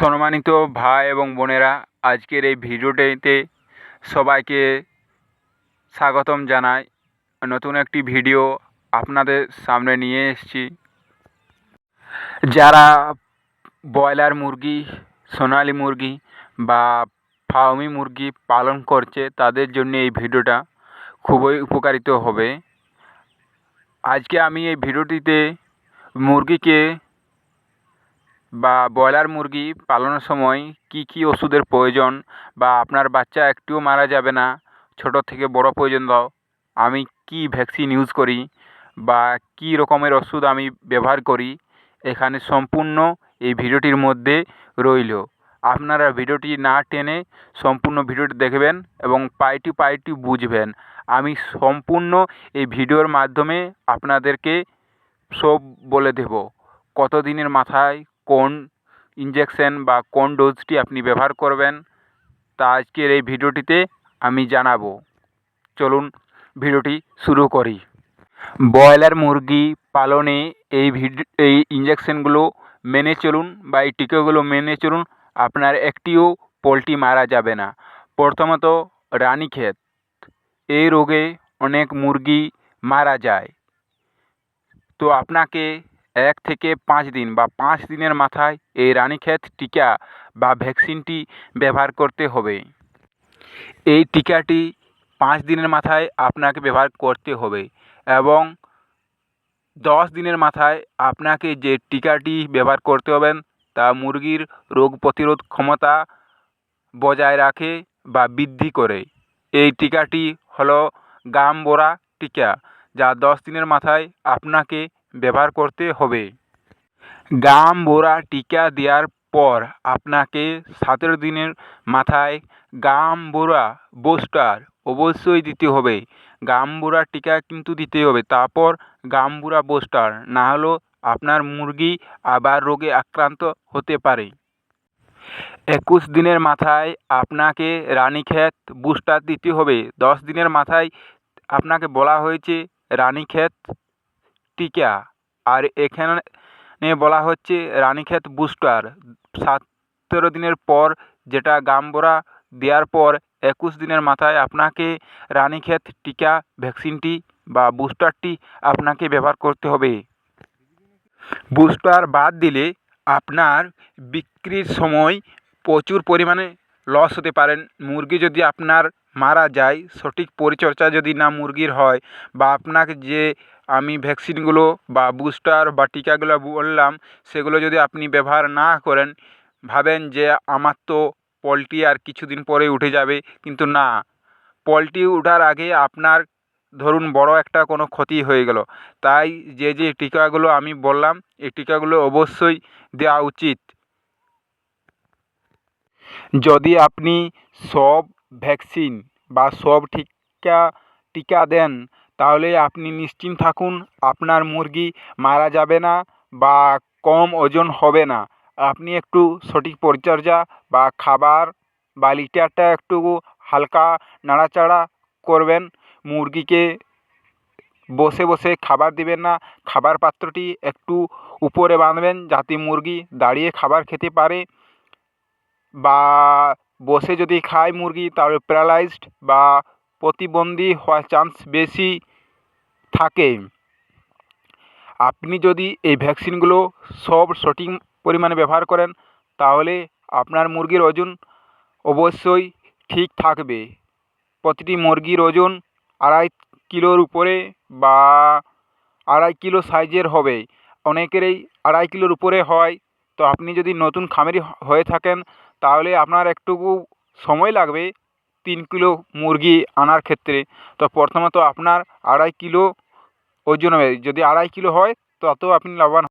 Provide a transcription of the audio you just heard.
সম্মানিত ভাই এবং বোনেরা, আজকের এই ভিডিওটিতে সবাইকে স্বাগতম জানাই। নতুন একটি ভিডিও আপনাদের সামনে নিয়ে এসেছি। যারা ব্রয়লার মুরগি, সোনালি মুরগি বা ফার্মি মুরগি পালন করছে তাদের জন্য এই ভিডিওটা খুবই উপকারিত হবে। আজকে আমি এই ভিডিওটিতে মুরগিকে বা ব্রয়লার মুরগি পালনের সময় কি কি ওষুধের প্রয়োজন বা আপনার বাচ্চা একটুও মারা যাবে না ছোট থেকে বড় পর্যন্ত আমি কি ভ্যাকসিন ইউজ করি বা কি রকমের ওষুধ আমি ব্যবহার করি, এখানে সম্পূর্ণ এই ভিডিওটির মধ্যে রইল। আপনারা ভিডিওটি না টেনে সম্পূর্ণ ভিডিওটি দেখবেন এবং পাইটি বুঝবেন। আমি সম্পূর্ণ এই ভিডিওর মাধ্যমে আপনাদেরকে সব বলে দেব। কত দিনের মাথায় কোন ইঞ্জেকশন বা কোন ডোজটি আপনি ব্যবহার করবেন তা আজকের এই ভিডিওটিতে আমি জানাবো। চলুন ভিডিওটি শুরু করি। ব্রয়লার মুরগি পালনে এই ইঞ্জেকশনগুলো মেনে চলুন বা এই টিকাগুলো মেনে চলুন, আপনার একটিও পোলট্রি মারা যাবে না। প্রথমত রানীক্ষেত, এই রোগে অনেক মুরগি মারা যায়। তো আপনাকে 1 থেকে 5 দিন বা 5 দিনের মাথায় এই রানীক্ষেত টিকা বা ভ্যাকসিনটি ব্যবহার করতে হবে। এই টিকাটি 5 দিনের মাথায় আপনাকে ব্যবহার করতে হবে এবং 10 দিনের মাথায় আপনাকে যে টিকাটি ব্যবহার করতে হবেন তা মুরগির রোগ প্রতিরোধ ক্ষমতা বজায় রাখে বা বৃদ্ধি করে। এই টিকাটি হলো গামবোরা টিকা, যা 10 দিনের মাথায় আপনাকে ব্যবহার করতে হবে। গামবোরা টিকা দেওয়ার পর আপনাকে 17 দিনের মাথায় গামবোরা বুস্টার অবশ্যই দিতে হবে। গামবোরা টিকা কিন্তু দিতে হবে, তারপর গামবোরা বুস্টার, না হলেও আপনার মুরগি আবার রোগে আক্রান্ত হতে পারে। 21 দিনের মাথায় আপনাকে রানীক্ষেত বুস্টার দিতে হবে। 10 দিনের মাথায় আপনাকে বলা হয়েছে রানীক্ষেত টিকা, আর এখানে বলা হচ্ছে রানীক্ষেত বুস্টার। 17 দিনের পর যেটা গামবোরা দেওয়ার পর 21 দিনের মাথায় আপনাকে রানীক্ষেত টিকা ভ্যাকসিনটি বা বুস্টারটি আপনাকে ব্যবহার করতে হবে। বুস্টার বাদ দিলে আপনার বিক্রির সময় প্রচুর পরিমাণে লস হতে পারেন। মুরগি যদি আপনার মারা যায়, সঠিক পরিচর্যা যদি না মুরগির হয়, বা আপনাকে যে আমি ভ্যাকসিনগুলো বা বুস্টার বা টিকাগুলো বললাম সেগুলো যদি আপনি ব্যবহার না করেন, ভাবেন যে আমার তো পোলট্রি আর কিছুদিন পরে উঠে যাবে, কিন্তু না, পোলট্রি ওঠার আগে আপনার ধরুন বড় একটা কোনো ক্ষতি হয়ে গেল। তাই যে টিকাগুলো আমি বললাম এই টিকাগুলো অবশ্যই দেওয়া উচিত। যদি আপনি সব ভ্যাকসিন বা সব টিকা দেন তাহলে আপনি নিশ্চিন্ত থাকুন, আপনার মুরগি মারা যাবে না বা কম ওজন হবে না। আপনি একটু সঠিক পরিচর্যা বা খাবার বা লিটারটা একটু হালকা নাড়াচাড়া করবেন। মুরগিকে বসে বসে খাবার দিবেন না, খাবার পাত্রটি একটু উপরে বাঁধবেন যাতে মুরগি দাঁড়িয়ে খাবার খেতে পারে। বা বসে যদি খায় মুরগি তাহলে প্যারালাইজড বা প্রতিবন্ধী হওয়ার চান্স বেশি থাকে। আপনি যদি এই ভ্যাকসিনগুলো সব সঠিক পরিমাণে ব্যবহার করেন তাহলে আপনার মুরগির ওজন অবশ্যই ঠিক থাকবে। প্রতিটি মুরগির ওজন 2.5 কিলোর উপরে বা 2.5 কিলো সাইজের হবে। অনেকেরই 2.5 কিলোর উপরে হয়। তো আপনি যদি নতুন খামারি হয়ে থাকেন তাহলে আপনার একটু সময় লাগবে 3 কিলো মুরগি আনার ক্ষেত্রে। তো প্রথমত আপনার 2.5 কিলো ওজন হবে। যদি 2.5 কিলো হয় তত আপনি লাভবান